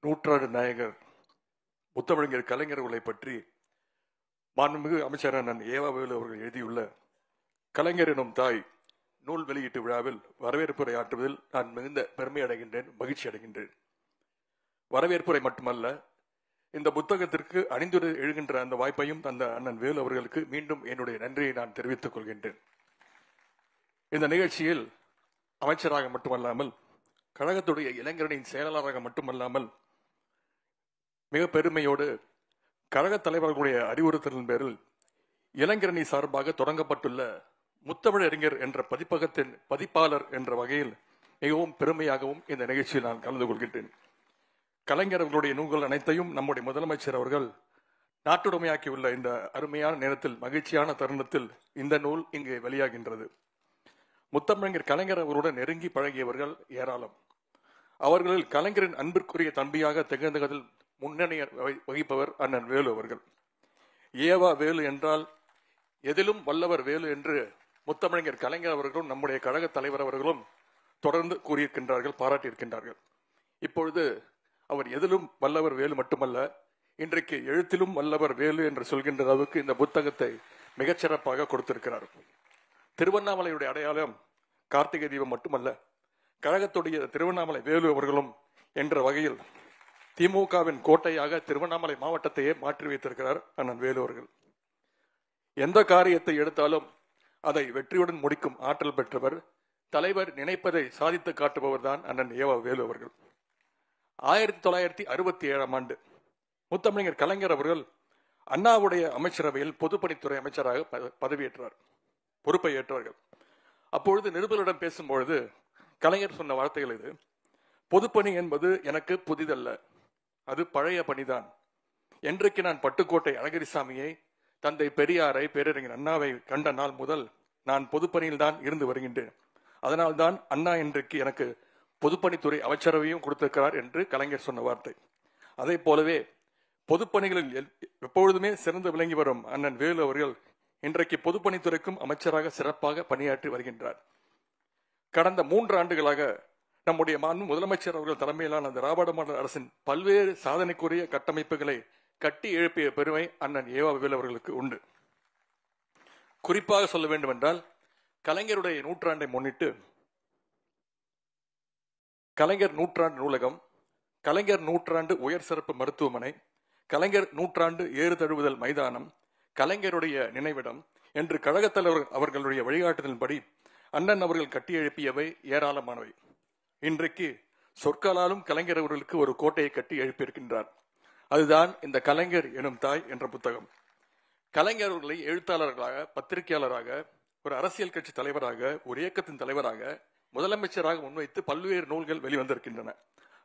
நூற்றாண்டு நாயகர் முத்தமிழர் கலைஞர்களை பற்றி மாண்புமிகு அமைச்சர் அண்ணன் ஏவா வேலு அவர்கள் எழுதியுள்ள கலைஞர் எனும் தாய் நூல் வெளியீட்டு விழாவில் வரவேற்புரை ஆற்றுவதில் நான் மிகுந்த பெருமை அடைகின்றேன், மகிழ்ச்சி அடைகின்றேன். வரவேற்புரை மட்டுமல்ல, இந்த புத்தகத்திற்கு அணிந்துரை எழுகின்ற அந்த வாய்ப்பையும் தந்த அண்ணன் வேலு அவர்களுக்கு மீண்டும் என்னுடைய நன்றியை நான் தெரிவித்துக் கொள்கின்றேன். இந்த நிகழ்ச்சியில் அமைச்சராக மட்டுமல்லாமல், கழகத்துடைய இளைஞரணியின் செயலாளராக மட்டுமல்லாமல், மிக பெருமையோடு கழக தலைவர்களுடைய அறிவுறுத்தலின் பேரில் இளைஞரணி சார்பாக தொடங்கப்பட்டுள்ள முத்தமிழறிஞர் என்ற பதிப்பகத்தின் பதிப்பாளர் என்ற வகையில் மிகவும் பெருமையாகவும் இந்த நிகழ்ச்சியில் நான் கலந்து கொள்கின்றேன். கலைஞர்களுடைய நூல்கள் அனைத்தையும் நம்முடைய முதலமைச்சர் அவர்கள் நாட்டுடைமையாக்கியுள்ள இந்த அருமையான நேரத்தில், மகிழ்ச்சியான தருணத்தில் இந்த நூல் இங்கு வெளியாகின்றது. முத்தமிழர் கலைஞர் அவருடன் நெருங்கி பழகியவர்கள் ஏராளம். அவர்களில் கலைஞரின் அன்பிற்குரிய தம்பியாக திகழ்ந்ததில் முன்னணி வகிப்பவர் அண்ணன் வேலு அவர்கள். ஏவா வேலு என்றால் எதிலும் வல்லவர் வேலு என்று முத்தமிழர் கலைஞர் அவர்களும் நம்முடைய கழக தலைவர் அவர்களும் தொடர்ந்து கூறியிருக்கின்றார்கள், பாராட்டியிருக்கின்றார்கள். இப்பொழுது அவர் எதிலும் வல்லவர் வேலு மட்டுமல்ல, இன்றைக்கு எழுத்திலும் வல்லவர் வேலு என்று சொல்கின்ற அளவுக்கு இந்த புத்தகத்தை மிகச்சிறப்பாக கொடுத்திருக்கிறார். திருவண்ணாமலையுடைய அடையாளம் கார்த்திகை தீபம் மட்டுமல்ல, கழகத்துடைய திருவண்ணாமலை வேலு அவர்களும் என்ற வகையில் திமுகவின் கோட்டையாக திருவண்ணாமலை மாவட்டத்தையே மாற்றி வைத்திருக்கிறார் அண்ணன் வேலு அவர்கள். எந்த காரியத்தை எடுத்தாலும் அதை வெற்றியுடன் முடிக்கும் ஆற்றல் பெற்றவர், தலைவர் நினைப்பதை சாதித்து காட்டுபவர் தான் அண்ணன் ஏவா வேலு அவர்கள். 1967ஆம் ஆண்டு முத்தமிழர் கலைஞர் அவர்கள் அண்ணாவுடைய அமைச்சரவையில் பொதுப்பணித்துறை அமைச்சராக பதவியேற்றார், பொறுப்பை ஏற்றார்கள். அப்பொழுது நிருபர்களிடம் பேசும்பொழுது கலைஞர் சொன்ன வார்த்தைகள் இது: பொதுப்பணி என்பது எனக்கு புதிதல்ல, அது பழைய பணிதான். என்றைக்கு நான் பட்டுக்கோட்டை அழகிரிசாமியை, தந்தை பெரியாரை, பேரறிஞர் அண்ணாவை கண்ட நாள் முதல் நான் பொதுப்பணியில் தான் இருந்து வருகின்றேன். அதனால்தான் அண்ணா இன்றைக்கு எனக்கு பொதுப்பணித்துறை அமைச்சரவையும் கொடுத்திருக்கிறார் என்று கலைஞர் சொன்ன வார்த்தை. அதே போலவே பொதுப்பணிகளில் எப்பொழுதுமே சிறந்து விளங்கி வரும் அண்ணன் வேலு அவர்கள் இன்றைக்கு பொதுப்பணித்துறைக்கும் அமைச்சராக சிறப்பாக பணியாற்றி வருகின்றார். கடந்த 3 ஆண்டுகளாக நம்முடைய முதலமைச்சர் அவர்கள் தலைமையிலான அந்த திராவிட மாடல் அரசின் பல்வேறு சாதனைக்குரிய கட்டமைப்புகளை கட்டி எழுப்பிய பெருமை அண்ணன் ஏவா வேலு அவர்களுக்கு உண்டு. குறிப்பாக சொல்ல வேண்டும் என்றால், கலைஞருடைய நூற்றாண்டை முன்னிட்டு கலைஞர் நூற்றாண்டு நூலகம், கலைஞர் நூற்றாண்டு உயர் சிறப்பு மருத்துவமனை, கலைஞர் நூற்றாண்டு ஏறு தழுவுதல் மைதானம், கலைஞருடைய நினைவிடம் என்று கழகத் தலைவர் அவர்களுடைய வழிகாட்டுதலின்படி அண்ணன் அவர்கள் கட்டி எழுப்பியவை ஏராளமானவை. இன்றைக்கு சொற்களாலும் கலைஞர் அவர்களுக்கு ஒரு கோட்டையை கட்டி எழுப்பியிருக்கின்றார். அதுதான் இந்த கலைஞர் எனும் தாய் என்ற புத்தகம். கலைஞர் அவர்களை எழுத்தாளர்களாக, பத்திரிகையாளராக, ஒரு அரசியல் கட்சி தலைவராக, ஒரு இயக்கத்தின் தலைவராக, முதலமைச்சராக முன்வைத்து பல்வேறு நூல்கள் வெளிவந்திருக்கின்றன.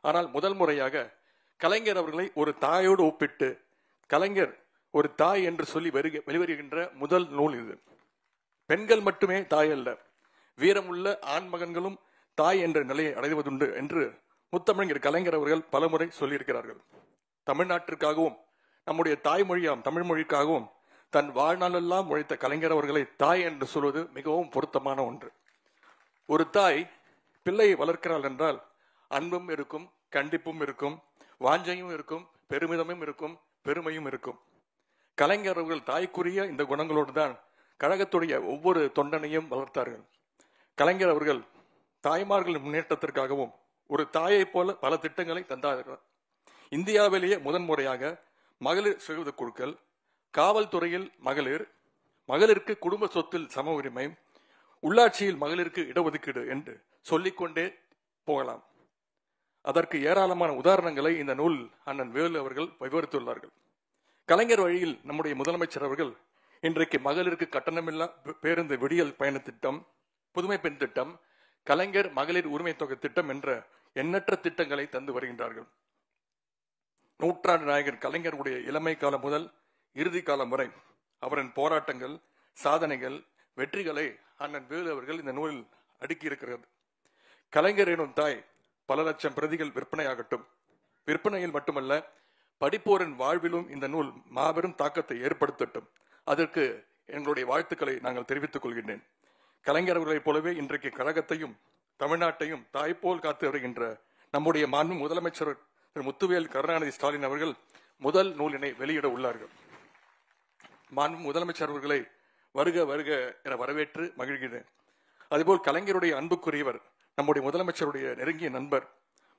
ஆனால் முதல் முறையாக கலைஞர் அவர்களை ஒரு தாயோடு ஒப்பிட்டு கலைஞர் ஒரு தாய் என்று சொல்லி வெளிவருகின்ற முதல் நூல் இது. பெண்கள் மட்டுமே தாய் அல்ல, வீரமுள்ள ஆண் மகன்களும் தாய் என்ற நிலையை அடைவதுண்டு என்று முத்தமிழர் கலைஞர் அவர்கள் பலமுறை சொல்லியிருக்கிறார்கள். தமிழ்நாட்டிற்காகவும் நம்முடைய தாய்மொழியாம் தமிழ் மொழிக்காகவும் தன் வாழ்நாளெல்லாம் உழைத்த கலைஞர் அவர்களை தாய் என்று சொல்வது மிகவும் பொருத்தமான ஒன்று. ஒரு தாய் பிள்ளையை வளர்க்கிறாள் என்றால் அன்பும் இருக்கும், கண்டிப்பும் இருக்கும், வாஞ்சையும் இருக்கும், பெருமிதமும் இருக்கும், பெருமையும் இருக்கும். கலைஞர் அவர்கள் தாய்க்குரிய இந்த குணங்களோடு தான் கழகத்துடைய ஒவ்வொரு தொண்டனையும் வளர்த்தார்கள். கலைஞர் அவர்கள் தாய்மார்களின் முன்னேற்றத்திற்காகவும் ஒரு தாயை போல பல திட்டங்களை தந்தார்கள். இந்தியாவிலேயே முதன்முறையாக மகளிர் சுய குழுக்கள், காவல்துறையில் மகளிர், மகளிருக்கு குடும்ப சொத்தில் சம உரிமை, உள்ளாட்சியில் மகளிருக்கு இடஒதுக்கீடு என்று சொல்லிக்கொண்டே போகலாம். அதற்கு ஏராளமான உதாரணங்களை இந்த நூல் அண்ணன் வேலு அவர்கள் விவரித்துள்ளார்கள். கலைஞர் வழியில் நம்முடைய முதலமைச்சர் அவர்கள் இன்றைக்கு மகளிருக்கு கட்டணமில்லா பேருந்து விடியல் பயண திட்டம், புதுமை பெண் திட்டம், கலைஞர் மகளிர் உரிமை தொகை திட்டம் என்ற எண்ணற்ற திட்டங்களை தந்து வருகின்றார்கள். நூற்றாண்டு நாயகர் கலைஞருடைய இளமை காலம் முதல் இறுதி காலம் வரை அவரின் போராட்டங்கள், சாதனைகள், வெற்றிகளை அண்ணன் வேலு அவர்கள் இந்த நூலில் அடுக்கியிருக்கிறது. கலைஞர் எனும் தாய் பல லட்சம் பிரதிகள் விற்பனையாகட்டும். விற்பனையில் மட்டுமல்ல, படிப்போரின் வாழ்விலும் இந்த நூல் மாபெரும் தாக்கத்தை ஏற்படுத்தட்டும். அதற்கு எங்களுடைய வாழ்த்துக்களை நாங்கள் தெரிவித்துக் கொள்கின்றேன். கலைஞர் அவர்களைப் போலவே இன்றைக்கு கழகத்தையும் தமிழ்நாட்டையும் தாய்போல் காத்து வருகின்ற நம்முடைய மாண்பு முதலமைச்சர் திரு முத்துவேல் கருணாநிதி ஸ்டாலின் அவர்கள் முதல் நூலினை வெளியிட உள்ளார்கள். மாண்பு முதலமைச்சர் அவர்களை வருக வருக என வரவேற்று மகிழ்கிறேன். அதேபோல் கலைஞருடைய அன்புக்குரியவர், நம்முடைய முதலமைச்சருடைய நெருங்கிய நண்பர்,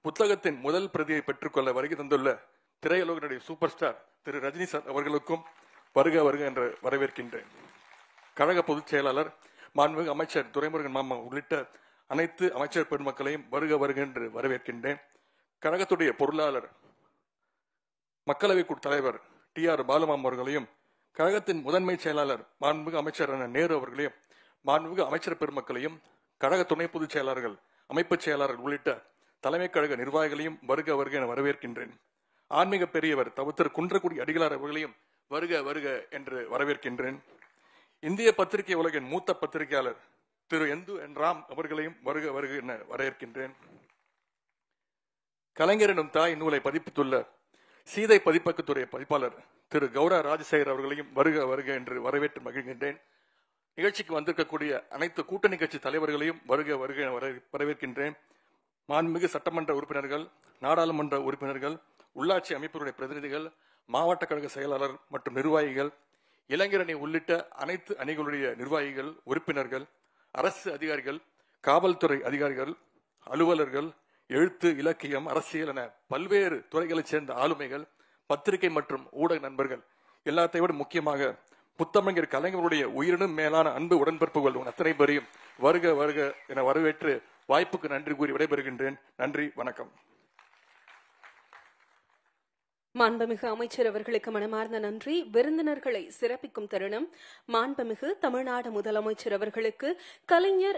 புத்தகத்தின் முதல் பிரதியை பெற்றுக்கொள்ள வருகை தந்துள்ள திரையுலகினுடைய சூப்பர் ஸ்டார் திரு ரஜினி சார் அவர்களுக்கும் வருக வருக என்று வரவேற்கின்றேன். கழக பொதுச் செயலாளர் மாண்புமிகு அமைச்சர் துரைமுருகன் மாமா உள்ளிட்ட அனைத்து அமைச்சர் பெருமக்களையும் வருக வருக என்று வரவேற்கின்றேன். கழகத்துடைய பொருளாளர், மக்களவை தலைவர் டி.ஆர். பாலுமாம் அவர்களையும், கழகத்தின் முதன்மை செயலாளர் மாண்புமிகு அமைச்சர் நேரு அவர்களையும், மாண்புமிகு அமைச்சர் பெருமக்களையும், கழக துணை பொதுச் செயலாளர்கள், அமைப்பு செயலாளர்கள் உள்ளிட்ட தலைமை கழக நிர்வாகிகளையும் வருக வருக என வரவேற்கின்றேன். ஆன்மீக பெரியவர் திரு குன்றக்குடி அடிகளார் அவர்களையும் வருக வருக என்று வரவேற்கின்றேன். இந்திய பத்திரிகை உலகின் மூத்த பத்திரிகையாளர் திரு எந்து என் ராம் அவர்களையும் வருக வருக என வரவேற்கின்றேன். கலைஞர் எனும் தாய் நூலை பதிப்பித்துள்ள சீதை பதிப்பகத்துறை பதிப்பாளர் திரு கௌரா ராஜசேகர் அவர்களையும் வருக வருக என்று வரவேற்று மகிழ்கின்றேன். நிகழ்ச்சிக்கு வந்திருக்கக்கூடிய அனைத்து கூட்டணி கட்சி தலைவர்களையும் வருக வருக என வரவேற்கின்றேன். மாண்புமிகு சட்டமன்ற உறுப்பினர்கள், நாடாளுமன்ற உறுப்பினர்கள், உள்ளாட்சி அமைப்புடைய பிரதிநிதிகள், மாவட்ட கழக செயலாளர் மற்றும் நிர்வாகிகள், இளைஞரணி உள்ளிட்ட அனைத்து அணிகளுடைய நிர்வாகிகள், உறுப்பினர்கள், அரசு அதிகாரிகள், காவல்துறை அதிகாரிகள், அலுவலர்கள், எழுத்து, இலக்கியம், அரசியல் என பல்வேறு துறைகளைச் சேர்ந்த ஆளுமைகள், பத்திரிகை மற்றும் ஊடக நண்பர்கள், எல்லாத்தை விட முக்கியமாக முத்தமிழர் கலைஞருடைய உயிரினும் மேலான அன்பு உடன்பிறப்புகள் அத்தனை பேரையும் வருக வருக என வரவேற்று வாய்ப்புக்கு நன்றி கூறி விடைபெறுகின்றேன். நன்றி, வணக்கம். மாண்புமிகு அமைச்சர் அவர்களுக்கு மனமார்ந்த நன்றி. விருந்தினர்களை சிறப்பிக்கும் தருணம். மாண்புமிகு தமிழ்நாடு முதலமைச்சர் அவர்களுக்கு கலைஞர்